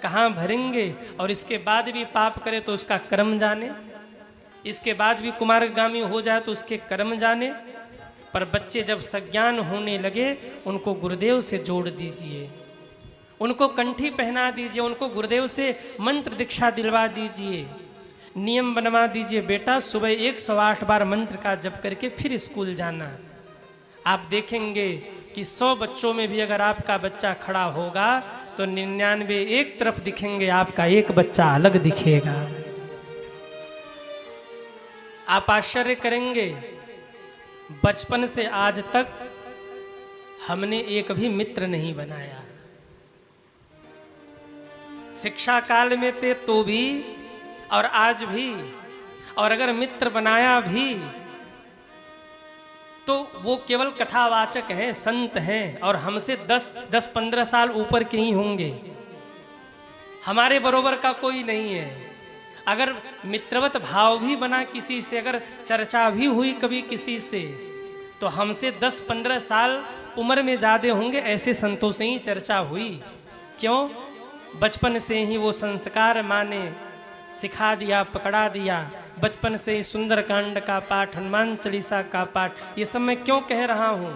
कहाँ भरेंगे? और इसके बाद भी पाप करे तो उसका कर्म जाने, इसके बाद भी कुमारगामी हो जाए तो उसके कर्म जाने। पर बच्चे जब सज्ञान होने लगे, उनको गुरुदेव से जोड़ दीजिए, उनको कंठी पहना दीजिए, उनको गुरुदेव से मंत्र दीक्षा दिलवा दीजिए, नियम बनवा दीजिए। बेटा सुबह 108 बार मंत्र का जप करके फिर स्कूल जाना। आप देखेंगे कि 100 बच्चों में भी अगर आपका बच्चा खड़ा होगा तो 99 एक तरफ दिखेंगे, आपका एक बच्चा अलग दिखेगा। आप आश्चर्य करेंगे, बचपन से आज तक हमने एक भी मित्र नहीं बनाया। शिक्षा काल में थे तो भी और आज भी। और अगर मित्र बनाया भी तो वो केवल कथावाचक हैं, संत हैं और हमसे 10-15 साल ऊपर के ही होंगे। हमारे बरोबर का कोई नहीं है। अगर मित्रवत भाव भी बना किसी से, अगर चर्चा भी हुई कभी किसी से, तो हमसे 10-15 साल उम्र में ज़्यादा होंगे, ऐसे संतों से ही चर्चा हुई। क्यों? बचपन से ही वो संस्कार माने, सिखा दिया, पकड़ा दिया। बचपन से ही सुंदरकांड का पाठ, हनुमान चालीसा का पाठ, ये सब मैं क्यों कह रहा हूँ?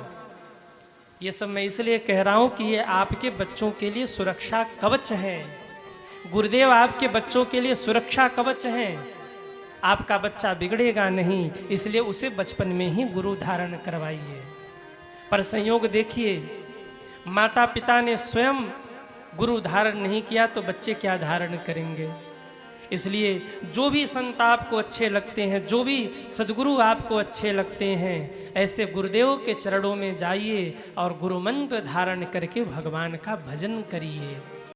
ये सब मैं इसलिए कह रहा हूँ कि ये आपके बच्चों के लिए सुरक्षा कवच है। गुरुदेव आपके बच्चों के लिए सुरक्षा कवच हैं। आपका बच्चा बिगड़ेगा नहीं, इसलिए उसे बचपन में ही गुरु धारण करवाइए। पर संयोग देखिए, माता पिता ने स्वयं गुरु धारण नहीं किया तो बच्चे क्या धारण करेंगे? इसलिए जो भी संत आपको अच्छे लगते हैं, जो भी सद्गुरु आपको अच्छे लगते हैं, ऐसे गुरुदेव के चरणों में जाइए और गुरु मंत्र धारण करके भगवान का भजन करिए।